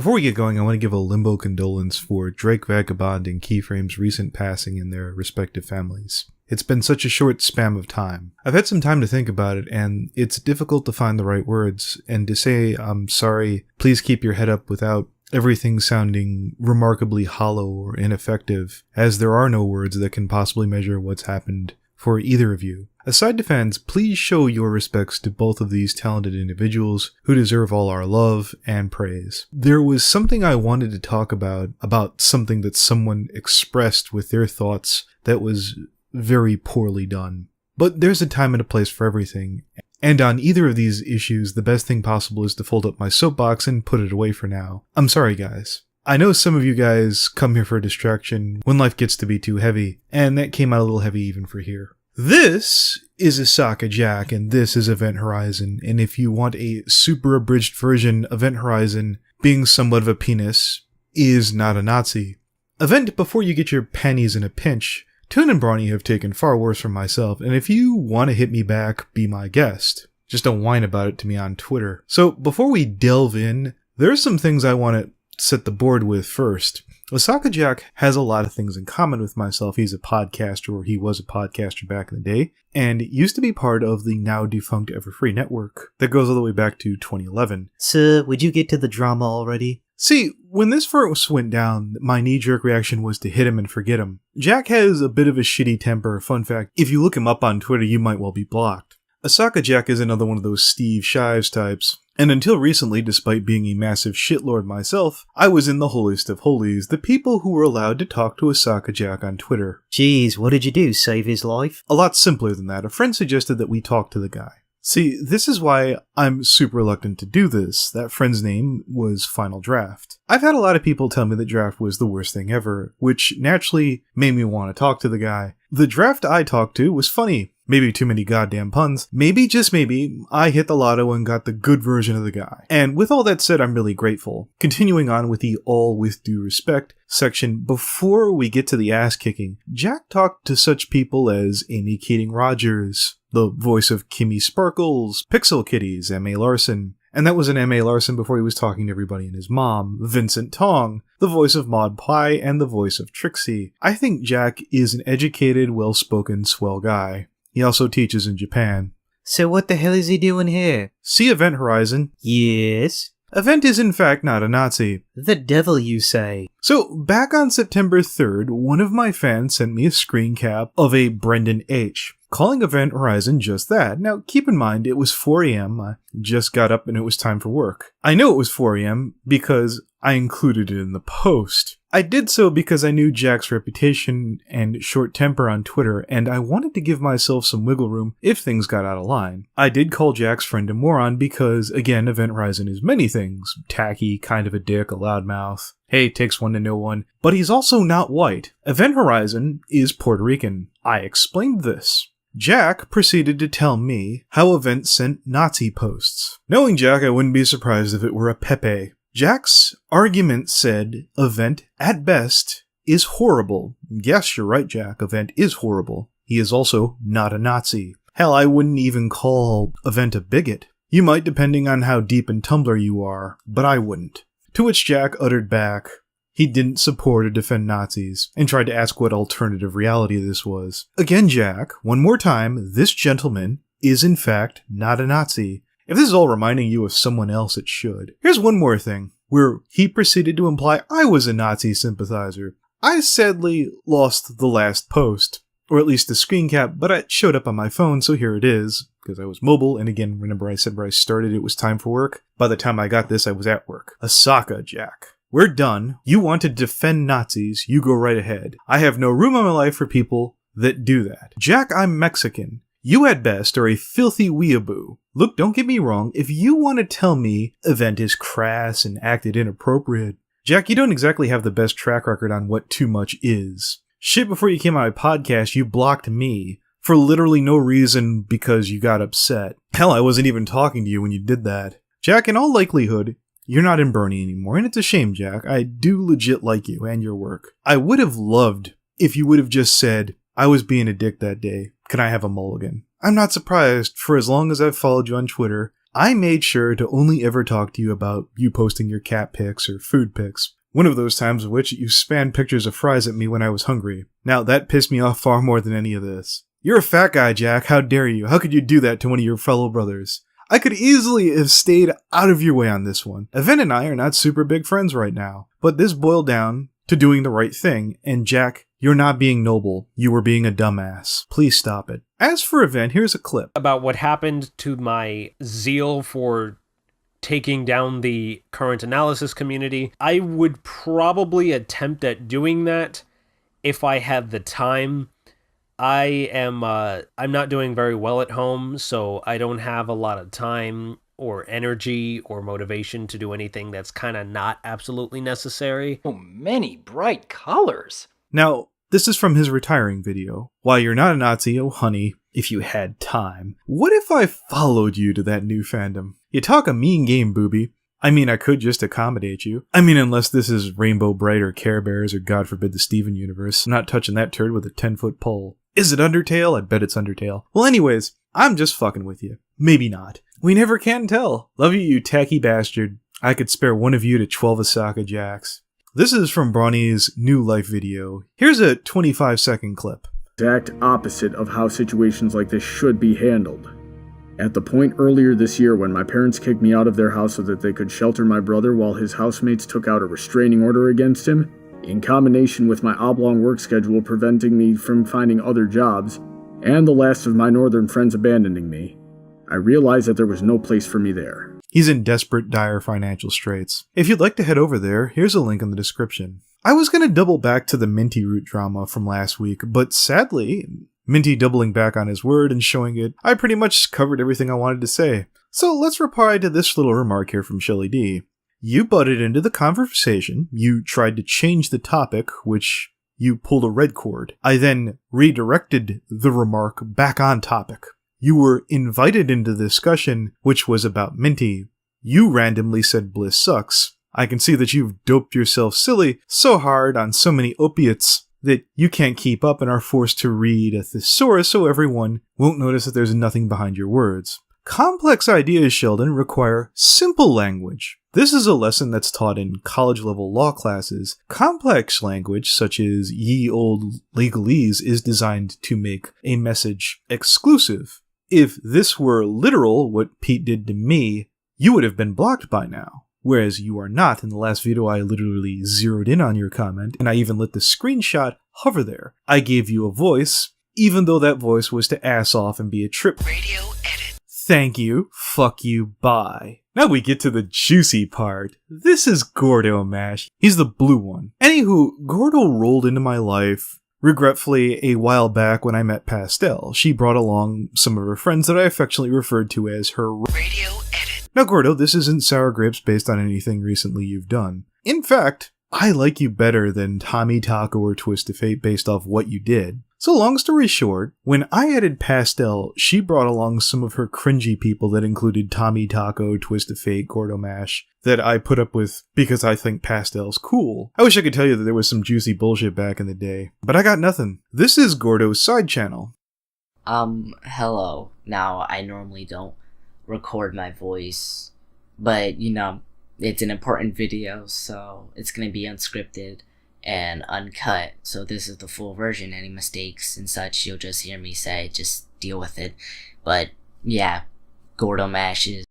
Before we get going, I want to give a limbo condolence for Drake Vagabond and Keyframe's recent passing in their respective families. It's been such a short span of time. I've had some time to think about it, and it's difficult to find the right words, and to say I'm sorry, please keep your head up without everything sounding remarkably hollow or ineffective, as there are no words that can possibly measure what's happened for either of you. Aside to fans, please show your respects to both of these talented individuals who deserve all our love and praise. There was something I wanted to talk about something that someone expressed with their thoughts that was very poorly done. But there's a time and a place for everything, and on either of these issues, the best thing possible is to fold up my soapbox and put it away for now. I'm sorry, guys. I know some of you guys come here for a distraction when life gets to be too heavy, and that came out a little heavy even for here. This is Osaka Jack, and this is Event Horizon, and if you want a super abridged version, Event Horizon, being somewhat of a penis, is not a Nazi. Event, before you get your panties in a pinch, Toon and Brawny have taken far worse from myself, and if you want to hit me back, be my guest. Just don't whine about it to me on Twitter. So, before we delve in, there's some things I want to set the board with first. Osaka Jack has a lot of things in common with myself. He's a podcaster, or he was a podcaster back in the day, and used to be part of the now defunct Everfree network that goes all the way back to 2011. Sir, would you get to the drama already? See, when this first went down, my knee-jerk reaction was to hit him and forget him. Jack has a bit of a shitty temper. Fun fact, if you look him up on Twitter, you might well be blocked. Osaka Jack is another one of those Steve Shives types. And until recently, despite being a massive shitlord myself, I was in the holiest of holies, the people who were allowed to talk to Osaka Jack on Twitter. Jeez, what did you do, save his life? A lot simpler than that. A friend suggested that we talk to the guy. See, this is why I'm super reluctant to do this. That friend's name was Final Draft. I've had a lot of people tell me that Draft was the worst thing ever, which naturally made me want to talk to the guy. The Draft I talked to was funny. Maybe too many goddamn puns. Maybe, just maybe, I hit the lotto and got the good version of the guy. And with all that said, I'm really grateful. Continuing on with the all with due respect section, before we get to the ass kicking, Jack talked to such people as Amy Keating Rogers, the voice of Kimmy Sparkles, Pixel Kitties, M.A. Larson, and that was an M.A. Larson before he was talking to everybody and his mom, Vincent Tong, the voice of Maud Pie and the voice of Trixie. I think Jack is an educated, well-spoken, swell guy. He also teaches in Japan. So what the hell is he doing here? See Event Horizon. Yes? Event is in fact not a Nazi. The devil, you say? So, back on September 3rd, one of my fans sent me a screen cap of a Brendan H. calling Event Horizon just that. Now, keep in mind, it was 4 a.m. I just got up and it was time for work. I know it was 4 a.m. because I included it in the post. I did so because I knew Jack's reputation and short temper on Twitter, and I wanted to give myself some wiggle room if things got out of line. I did call Jack's friend a moron because, again, Event Horizon is many things. Tacky, kind of a dick, a loudmouth. Hey, takes one to know one. But he's also not white. Event Horizon is Puerto Rican. I explained this. Jack proceeded to tell me how Event sent Nazi posts. Knowing Jack, I wouldn't be surprised if it were a Pepe. Jack's argument said Event, at best, is horrible. Yes, you're right, Jack. Event is horrible. He is also not a Nazi. Hell, I wouldn't even call Event a bigot. You might, depending on how deep in Tumblr you are, but I wouldn't. To which Jack uttered back, he didn't support or defend Nazis, and tried to ask what alternative reality this was. Again, Jack, one more time, this gentleman is in fact not a Nazi. If this is all reminding you of someone else, it should. Here's one more thing, where he proceeded to imply I was a Nazi sympathizer. I sadly lost the last post, or at least the screen cap, but it showed up on my phone, so here it is, because I was mobile, and again, remember I said where I started it was time for work? By the time I got this, I was at work. Osaka Jack. We're done. You want to defend Nazis, you go right ahead. I have no room in my life for people that do that. Jack, I'm Mexican. You at best are a filthy weeaboo. Look, don't get me wrong, if you want to tell me Event is crass and acted inappropriate, Jack, you don't exactly have the best track record on what too much is. Shit, before you came on my podcast, you blocked me for literally no reason because you got upset. Hell, I wasn't even talking to you when you did that. Jack, in all likelihood, you're not in Brony anymore, and it's a shame, Jack. I do legit like you and your work. I would have loved if you would have just said, I was being a dick that day. Can I have a mulligan? I'm not surprised. For as long as I've followed you on Twitter, I made sure to only ever talk to you about you posting your cat pics or food pics. One of those times in which you spammed pictures of fries at me when I was hungry. Now, that pissed me off far more than any of this. You're a fat guy, Jack. How dare you? How could you do that to one of your fellow brothers? I could easily have stayed out of your way on this one. Event and I are not super big friends right now, but this boiled down to doing the right thing, and Jack, you're not being noble. You were being a dumbass. Please stop it. As for Event, here's a clip. About what happened to my zeal for taking down the current analysis community. I would probably attempt at doing that if I had the time. I'm not doing very well at home, so I don't have a lot of time or energy or motivation to do anything that's kind of not absolutely necessary. Oh, many bright colors. Now, this is from his retiring video. While you're not a Nazi, oh honey, if you had time, what if I followed you to that new fandom? You talk a mean game, booby. I mean, I could just accommodate you. I mean, unless this is Rainbow Bright or Care Bears or God forbid the Steven universe. I'm not touching that turd with a 10-foot pole. Is it Undertale? I bet it's Undertale. Well, anyways, I'm just fucking with you. Maybe not. We never can tell. Love you, you tacky bastard. I could spare one of you to 12 Osaka Jacks. This is from Brawny's New Life video. Here's a 25-second clip. Exact opposite of how situations like this should be handled. At the point earlier this year when my parents kicked me out of their house so that they could shelter my brother while his housemates took out a restraining order against him, in combination with my oblong work schedule preventing me from finding other jobs, and the last of my northern friends abandoning me, I realized that there was no place for me there. He's in desperate, dire financial straits. If you'd like to head over there, here's a link in the description. I was going to double back to the Minty root drama from last week, but sadly, Minty doubling back on his word and showing it, I pretty much covered everything I wanted to say. So let's reply to this little remark here from Shelly D. You butted into the conversation, you tried to change the topic, which you pulled a red cord. I then redirected the remark back on topic. You were invited into the discussion, which was about Minty. You randomly said Bliss sucks. I can see that you've doped yourself silly so hard on so many opiates that you can't keep up and are forced to read a thesaurus so everyone won't notice that there's nothing behind your words. Complex ideas, Sheldon, require simple language. This is a lesson that's taught in college-level law classes. Complex language, such as ye old legalese, is designed to make a message exclusive. If this were literal, what Pete did to me, you would have been blocked by now. Whereas you are not. In the last video, I literally zeroed in on your comment, and I even let the screenshot hover there. I gave you a voice, even though that voice was to ass off and be a trip. Radio edit. Thank you. Fuck you. Bye. Now we get to the juicy part. This is Gordo Mash. He's the blue one. Anywho, Gordo rolled into my life, regretfully, a while back when I met Pastel. She brought along some of her friends that I affectionately referred to as her radio edit. Now, Gordo, this isn't sour grapes based on anything recently you've done. In fact, I like you better than Tommy Taco or Twist of Fate based off what you did. So long story short, when I added Pastel, she brought along some of her cringy people that included Tommy Taco, Twist of Fate, Gordo Mash, that I put up with because I think Pastel's cool. I wish I could tell you that there was some juicy bullshit back in the day, but I got nothing. This is Gordo's side channel. Hello. Now, I normally don't record my voice, but, you know, it's an important video, so it's gonna be unscripted and uncut, so this is the full version. Any mistakes and such, you'll just hear me say, just deal with it. But yeah, Gordo Mashes.